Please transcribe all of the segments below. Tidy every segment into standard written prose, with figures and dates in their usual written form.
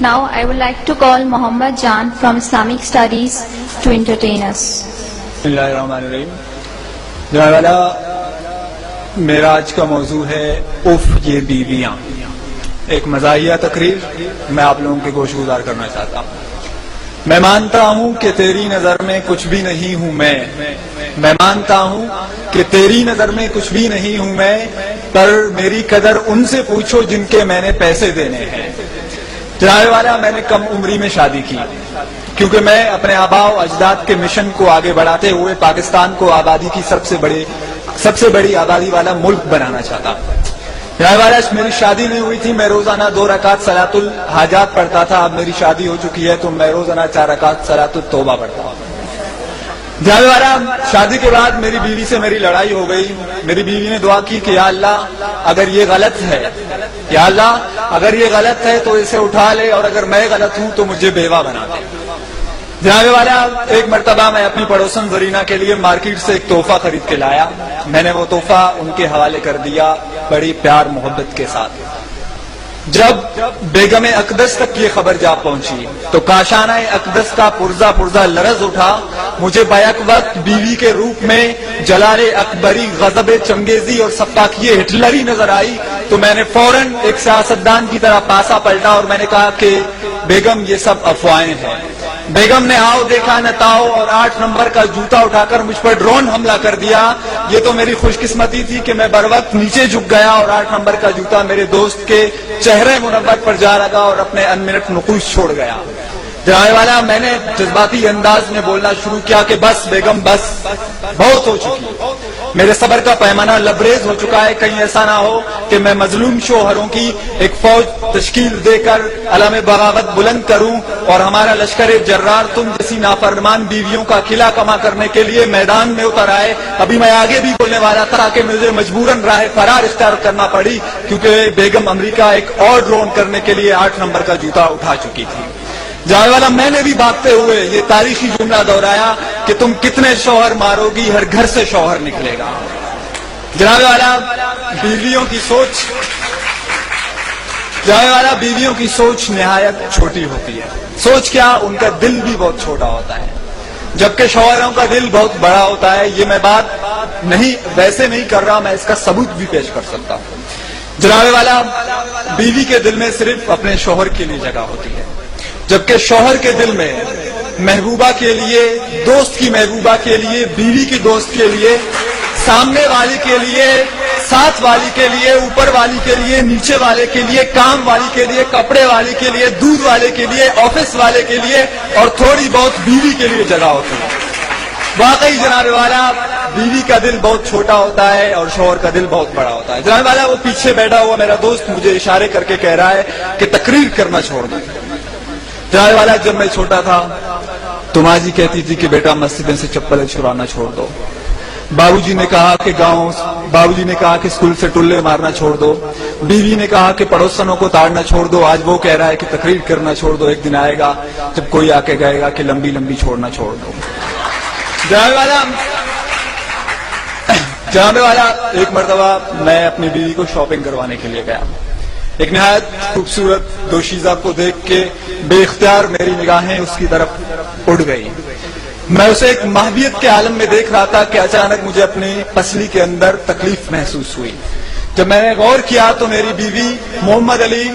Now I would like to call Muhammad Jan from Islamic Studies to entertain us. Bismillahirrahmanirrahim. جناب والا میرا آج کا موضوع ہے اف یہ بیویاں. ایک مزاحیہ تقریر میں آپ لوگوں کے گوش گزار کرنا چاہتا ہوں. میں مانتا ہوں کہ تیری نظر میں کچھ بھی نہیں ہوں میں مانتا ہوں کہ تیری نظر میں کچھ بھی نہیں ہوں میں، پر میری قدر ان سے پوچھو جن کے میں نے پیسے دینے ہیں. جناب والا میں نے کم عمری میں شادی کی کیونکہ میں اپنے آباء و اجداد کے مشن کو آگے بڑھاتے ہوئے پاکستان کو آبادی کی سب سے بڑی آبادی والا ملک بنانا چاہتا. جناب والا میری شادی نہیں ہوئی تھی، میں روزانہ 2 رکعت صلاۃ الحاجات پڑھتا تھا. اب میری شادی ہو چکی ہے تو میں روزانہ 4 رکعت صلاۃ التوبہ پڑھتا ہوں. جناب والا شادی کے بعد میری بیوی سے میری لڑائی ہو گئی. میری بیوی نے دعا کی کہ یا اللہ اگر یہ غلط ہے، یا اللہ اگر یہ غلط ہے تو اسے اٹھا لے، اور اگر میں غلط ہوں تو مجھے بیوہ بنا دے. جناب والا ایک مرتبہ میں اپنی پڑوسن زرینہ کے لیے مارکیٹ سے ایک تحفہ خرید کے لایا. میں نے وہ تحفہ ان کے حوالے کر دیا بڑی پیار محبت کے ساتھ. جب بیگم اقدس تک یہ خبر جا پہنچی تو کاشانہ اقدس کا پرزا لرز اٹھا. مجھے بیک وقت بیوی کے روپ میں جلال اکبری، غضب چنگیزی اور سفاکیہ ہٹلری نظر آئی تو میں نے فوراً ایک سیاستدان کی طرح پاسا پلٹا اور میں نے کہا کہ بیگم یہ سب افواہیں ہیں. بیگم نے آؤ دیکھا نہ تاؤ اور 8 نمبر کا جوتا اٹھا کر مجھ پر ڈرون حملہ کر دیا. یہ تو میری خوش قسمتی تھی کہ میں بر وقت نیچے جھک گیا اور 8 نمبر کا جوتا میرے دوست کے چہرے منور پر جا لگا اور اپنے ان منٹ نقوش چھوڑ گیا. جناب والا میں نے جذباتی انداز میں بولنا شروع کیا کہ بس بیگم بس، بہت ہو چکی. میرے صبر کا پیمانہ لبریز ہو چکا ہے. کہیں ایسا نہ ہو کہ میں مظلوم شوہروں کی ایک فوج تشکیل دے کر علم بغاوت بلند کروں اور ہمارا لشکر جرار تم جیسی نافرمان بیویوں کا قلعہ کما کرنے کے لیے میدان میں اتر آئے. ابھی میں آگے بھی بولنے والا تھا کہ مجھے مجبوراً راہ فرار اختیار کرنا پڑی کیونکہ بیگم امریکہ ایک اور ڈرون کرنے کے لیے 8 نمبر کا جوتا اٹھا چکی تھی. جناب والا میں نے بھی بھاگتے ہوئے یہ تاریخی جملہ دہرایا کہ تم کتنے شوہر مارو گی، ہر گھر سے شوہر نکلے گا. جناب والا بیویوں کی سوچ نہایت چھوٹی ہوتی ہے. سوچ کیا، ان کا دل بھی بہت چھوٹا ہوتا ہے جبکہ شوہروں کا دل بہت بڑا ہوتا ہے. یہ میں بات ویسے نہیں کر رہا، میں اس کا ثبوت بھی پیش کر سکتا ہوں. جناب والا بیوی کے دل میں صرف اپنے شوہر کے لیے جگہ ہوتی ہے جبکہ شوہر کے دل میں محبوبہ کے لیے، دوست کی محبوبہ کے لیے، بیوی کی دوست کے لیے، سامنے والی کے لیے، ساتھ والی کے لیے، اوپر والی کے لیے، نیچے والے کے لیے، کام والی کے لیے، کپڑے والی کے لیے، دودھ والے کے لیے، آفس والے کے لیے اور تھوڑی بہت بیوی کے لیے جگہ ہوتی ہے. واقعی جناب والا بیوی کا دل بہت چھوٹا ہوتا ہے اور شوہر کا دل بہت بڑا ہوتا ہے. جناب والا وہ پیچھے بیٹھا ہوا میرا دوست مجھے اشارے کر کے کہہ رہا ہے کہ تقریر کرنا چھوڑ دیں. جناب والا جب میں چھوٹا تھا تو ماں جی کہتی تھی کہ بیٹا مسجدیں سے چپلیں چھڑانا چھوڑ دو. بابو جی نے کہا کہ اسکول سے ٹلے مارنا چھوڑ دو. بیوی نے کہا کہ پڑوسنوں کو تاڑنا چھوڑ دو. آج وہ کہہ رہا ہے کہ تقریر کرنا چھوڑ دو. ایک دن آئے گا جب کوئی آ کے کہے گا کہ لمبی لمبی چھوڑنا چھوڑ دو. جناب والا ایک مرتبہ میں اپنی بیوی کو شاپنگ کروانے کے لیے گیا. ایک نہایت خوبصورت دوشیزہ کو دیکھ کے بے اختیار میری نگاہیں اس کی طرف اڑ گئی. میں اسے ایک محبیت کے عالم میں دیکھ رہا تھا کہ اچانک مجھے اپنی پسلی کے اندر تکلیف محسوس ہوئی. جب میں نے غور کیا تو میری بیوی محمد علی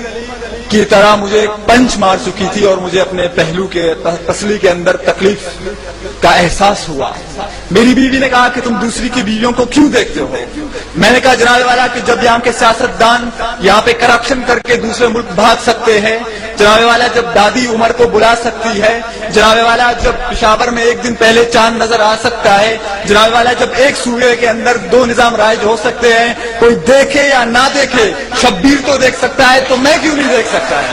کی طرح مجھے ایک پنچ مار چکی تھی اور مجھے اپنے پہلو کے پسلی کے اندر تکلیف کا احساس ہوا. میری بیوی نے کہا کہ تم دوسری کی بیویوں کو کیوں دیکھتے ہو؟ میں نے کہا جناب والا کہ جب یہاں کے سیاستدان یہاں پہ کرپشن کر کے دوسرے ملک بھاگ سکتے ہیں، جناب والا جب دادی عمر کو بلا سکتی ہے، جناب والا جب پشاور میں ایک دن پہلے چاند نظر آ سکتا ہے، جناب والا جب ایک صوبے کے اندر 2 نظام رائج ہو سکتے ہیں، کوئی دیکھے یا نہ دیکھے شبیر تو دیکھ سکتا ہے تو میں کیوں نہیں دیکھ سکتا ہے؟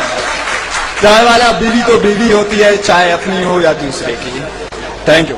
جناب والا بیوی تو بیوی ہوتی ہے چاہے اپنی ہو یا دوسرے کی. Thank you.